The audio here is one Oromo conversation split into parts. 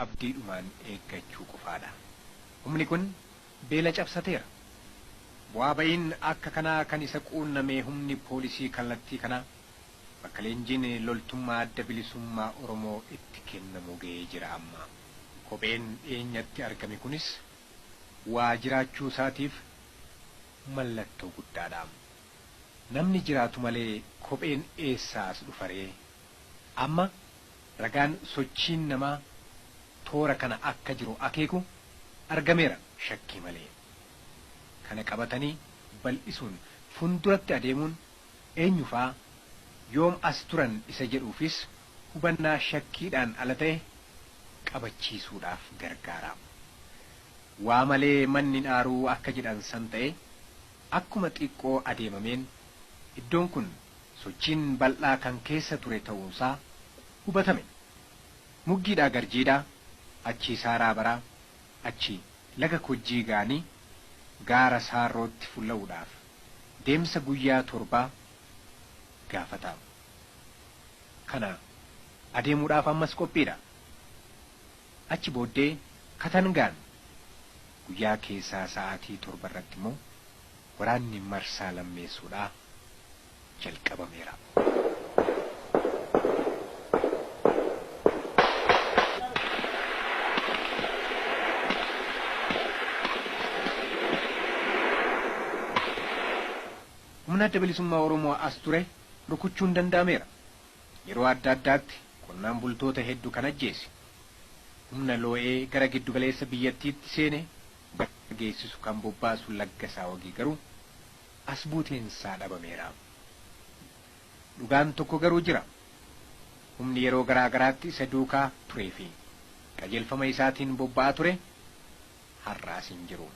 abdiidhumaan eeggachuu qofaadha. Humni kun beela cabsateera. Bu'aa ba'iin akka kanaa kan isa quunname humni poolisii kallattii kanaa bakka leenjiin loltummaa adda bilisummaa Oromoo itti kennamu ga'ee jira amma. Kopheen dhiyeenyatti argame kunis waa jiraachuu isaatiif mallattoo guddaadha. Namni jiraatu malee kopheen eessaa as dhufaree? Amma ragaan sochiin namaa toora kana akka jiru akeeku argameera shakkii malee. Kana qabatanii bal'isuun funduratti adeemuun eenyufaa yoom as turan isa jedhuufis hubannaa shakkiidhaan ala ta'e qabachiisuudhaaf gargaara. Waa malee manni dhaaruu akka jedhan san ta'e akkuma xiqqoo adeemameen iddoon kun sochiin bal'aa kan keessa ture ta'uunsaa hubatame. Muggiidhaa garjiidhaa, achi saaraa baraa, achi laga kojjii gaanii gaara saarrootti fulla'uudhaaf deemsa guyyaa 7 gaafata. Kana adeemuudhaaf ammas qophiidha. Achi booddee Katangaan guyyaa keessaa sa'aatii 7 irratti immoo waraanni marsaa lammeessuudhaa jalqabameera. Humna adda bilisummaa Oromoo as ture rukuchuun danda'ameera. Yeroo adda addaatti qonnaan bultoota hedduu kan ajjeese. Humna loo'ee gara giddu galeessa biyyattiitti seene geessisu kan bobbaasu Laggasaa Wagii garuu as buuteensaa dhabameera. Dhugaan tokko garuu jira. Humni yeroo garaa garaatti isa duukaa turee fi qajeelfama isaatiin bobba'aa ture har'aas hin jiru.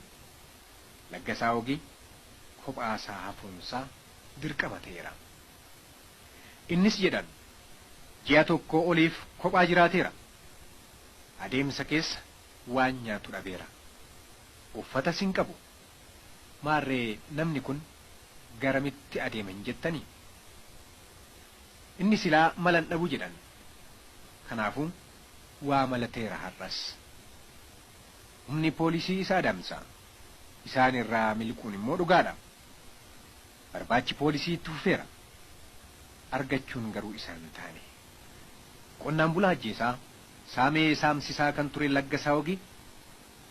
Laggasaa Wagii kophaasaa hafuunsaa dirqama ta'eera. Innis jedhan ji'a tokko oliif kophaa jiraateera. Adeemsa keessa waan nyaatu dhabeera. Uffatas hin qabu. Maarree namni kun garamitti adeeman jettanii? Inni silaa malan dhabu jedhan. Kanaafuu waa malateera har'as. Humni poolisii isa adamsa. Isaan irraa miliquun immoo dhugaadha. Barbaachi poolisii itti fufeera. Argachuun garuu isaan taane. Qonnaan bulaa ajjeesaa saamee saamsisaa kan ture Laggasaa Wagii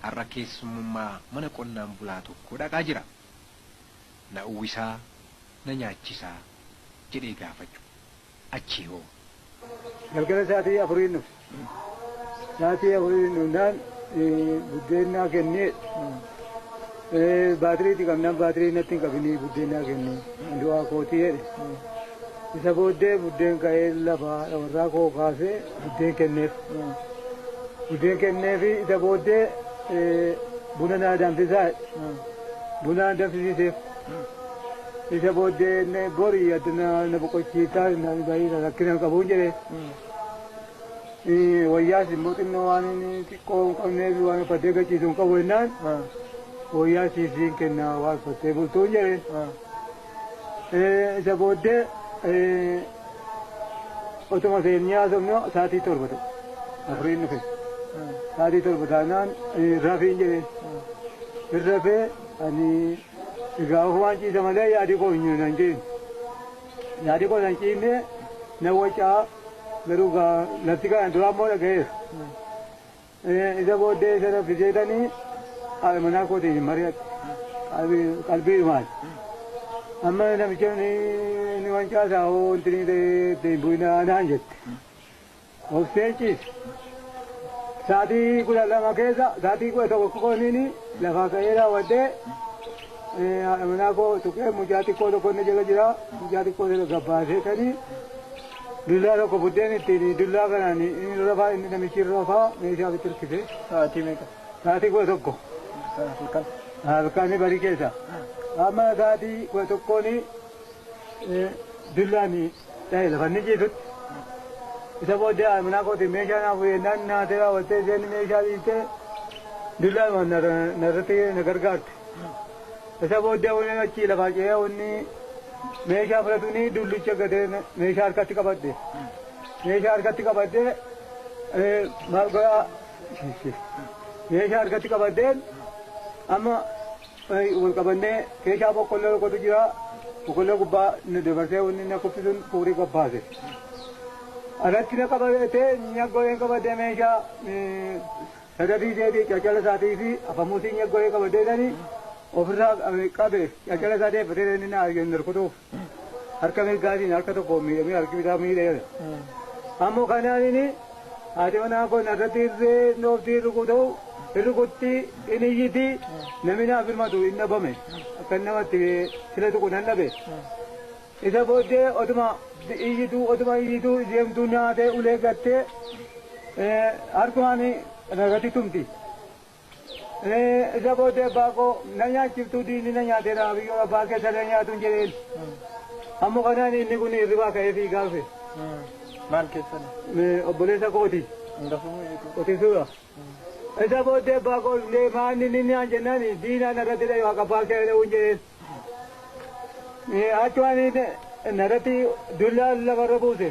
har'a keessummaa mana qonnaan bulaa tokko dhaqaa jira. Na uwwisaa, na nyaachisaa jedhee gaafachuu. Achi hoo. Galgala sa'aatii 4 nuuf. Sa'aatii 4 nuunaan buddeenaa kennee baatiriitti qabnaan baatirii natti hin qabinii buddeenaa kennee du'aa kootii jedhe. Isa booddee buddeen ka'ee lafa warraa koo kaasee buddeen kenneef. Buddeen kenneefi isa booddee buna naa danfisaa buna danfisiiseef. Isa booddee borii addunyaa na boqochiisaa na baay'ee rakkina qabuun jedhee. Wayyaas immoo xinnoo waan xiqqoo hin qabneef waan uffatee gachiisu hin qabu jennaan wayyaa siisiin kennaa waan uffattee bultuun jedhee. Isa booddee otuma seenyaa somnoo sa'aatii 7 ta'e. Afuriin dhufe. Sa'aatii 7 taanaan rafiin jedhee. Rafee ani egaa ofumaan ciisa malee yaadii koo hin nan ciisne. Yaadii koo nan ciisne na wacaa garuu lafti kan duraa immoo dhaga'eera. Isa booddee isa raffiseetanii manaa kootiin mari'atte. Qalbiidhumaan. Amma namicha ni wancaasaa wanti ni ta'e bu'inaa naan jette. Obseen ciise. Sa'aatii 12 keessa sa'aatii 11 qoqqooniin lafaa ka'ee raawwadhee manaa koo tuqee mucaa xiqqoo tokko inni jala jira. Mucaa xiqqoo isa gabbaaseetanii dullaa tokko buddeen ittiin dullaa kanaan inni rafaa inni namichi rafaa meeshaa bitti hirkise. Sa'aatii meeqa? Sa'aatii 11. Halkanii barii keessa. Amma sa'aatii 11 dullaan ta'e lafa inni ciisutti. Isa booddee manaa kootiin meeshaa naaf yennaan naatee raawwattee isheen meeshaa dhiistee dullaan narratti na gargaarte. Isa booddee wanni achi lafaa ce'ee wanni meeshaa fudhatuni dullicha gadee meeshaa harkatti qabadde. Meeshaa harkatti qabadde meeshaa harkatti qabaddeen amma wal qabannee keeshaa boqqolloo tokkotu jira boqqolloo gubbaa dabarsee wanni na kuffisuun fuudhee qophaase. Alatti na qabatee nyaggoleen qabatee meeshaa sadadii deebii caccala isaatii fi afamuutii nyaggolee qabateetanii ofirraa qabe caccala isaa deeffatee inni na arginu narkutuuf harka mirgaatiin harka tokko miidhamee harki bitaa miidhee. Ammoo kanaanini haati manaa kun irratti irree nooftii rukuta'u rukutti inni iyyiti namni naaf hirmatu hin dhabame akka namatti sila tuqu nan dhabe. Isa booddee otuma iyyitu deemtuu naatee ulee gattee harkumaan nagatti tumti. Isa booddee baakoo na nyaachiftuu diinni na nyaateera biyyoo abbaa keessa na nyaatuun jedheen. Ammoo kanaan inni kun hirribaa ka'ee fiigaa dhufe. Maal keessan? Obboleessa kooti. Qotiisuudha. Isa booddee baakoo maanni inni naan jennaan diinaan irratti dhayu akka abbaa keessa dha'uun jedheen. Achumaan narratti dullaa lafarra buuse.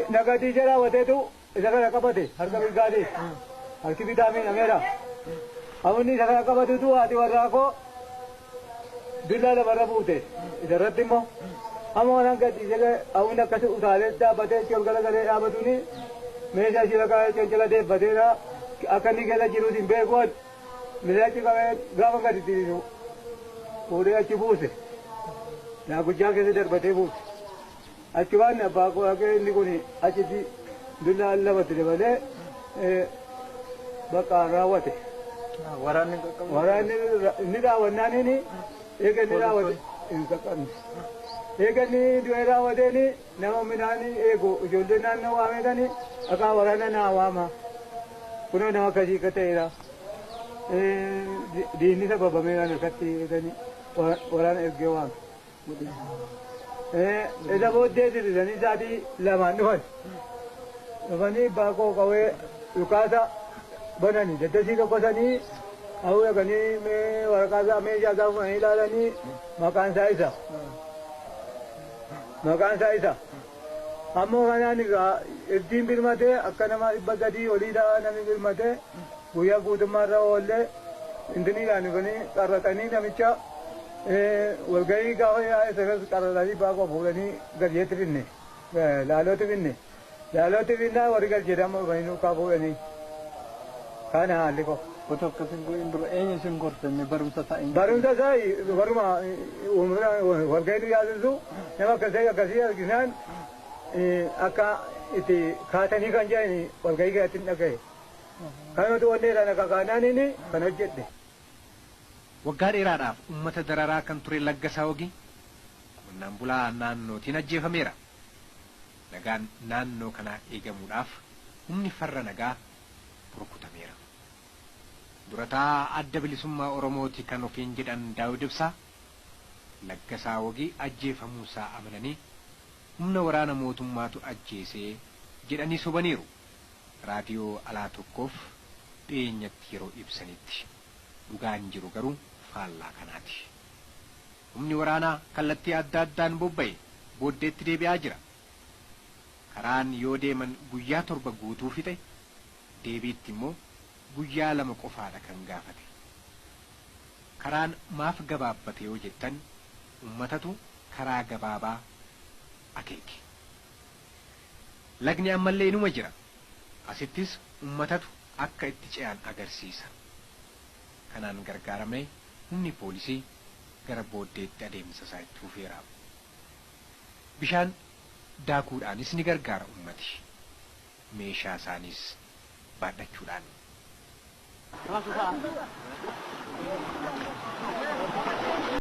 Nagatii jala wateetu isa kana qabate harka mirgaatii. Harki bitaa miidhameera. Amunni isa kana qabatutu haati warraa koo dullaa lafarra buute. Isa irratti immoo amma waan gadhiisee amunni akkas utaalee dhaabbatee ol galagalee dhaabatuuni meeshaa ishee bakka cancala deeffateera akka inni keessa jiruus hin beekuun misaachi qabee gaafa gadi tirisu. Fuudhee achi buuse. Naaguchaa keessa darbatee buuse. Achi waan abbaa koo dhaqee inni kun achitti dullaa lamatti dabalee bakka raawwate. Waraanni inni raawwannaan inni eega inni raawwate hin qaqqabne. Eega inni du'ee raawwateen nama midhaan eegu ijoollee naannoo waametanii akka waraana naa waama. Kunoo nama akkasii akka ta'eera. Diinni sababamee kan akkatti eeganii waraana ergee waame. Isa booddee diriiranii isaatii lamaan dhufan. Dhufanii baakoo qawwee dhukaasa bananii daddasii tokkosanii hawuu eeganii waraqaa isaa meeshaa isaa fudhanii ilaalanii maqaan isaa isa. Ammoo kanaan egaa ittiin birmatee akka nama 300 olii ta'a namni birmatee guyyaa guutummaarra oollee intiniidhaan dhufanii qarratanii namicha walgahii gaafa yaa'e sanas qarratanii baakoo fuudhanii galjeetti finne laalootti finnaa warri galjeedhaan dhufanii nuukaa fuudhanii kana haalli koo. Otoo akkasiin go'iin dura eenyu isin gorfame barumsa isaa hin barumsa isaa baruma walgahii yaasisu nama akkasii arginaan akka itti kaatanii kan jedhani walgahii keessatti hin dhagaye. Kanatu wanneedhaan akka kaanaaniin kan hojjedhe. Waggaa dheeraadhaaf uummata dararaa kan ture Laggasaa Wagii qonnaan bulaa naannootiin ajjeefameera. Nagaan naannoo kanaa eegamuudhaaf humni farra nagaa rukutameera. Durataa adda bilisummaa Oromooti kan ofiin jedhan Daawud Ibsaa Laggasaa Wagii ajjeefamuusaa amananii humna waraana mootummaatu ajjeesee jedhanii sobaniiru. Raadiyoo alaa tokkoof dhiyeenyatti yeroo ibsanitti dhugaan jiru garuu faallaa kanaati. Humni waraanaa kallattii adda addaan bobba'e booddeetti deebi'aa jira. Karaan yoo deeman guyyaa 7 guutuu fixe deebiitti immoo guyyaa 2 qofaadha kan gaafate. Karaan maaf gabaabbate yoo jettan ummatatu karaa gabaabaa akeeke. Lagni ammallee inuma jira. Asittis ummatatu akka itti ce'an agarsiisa. Kanaan gargaaramee humni poolisii gara booddeetti adeemsa isaa itti fufeera. Bishaan daakuudhaanis ni gargaara ummati. Meeshaa isaaniis baadhachuudhaan.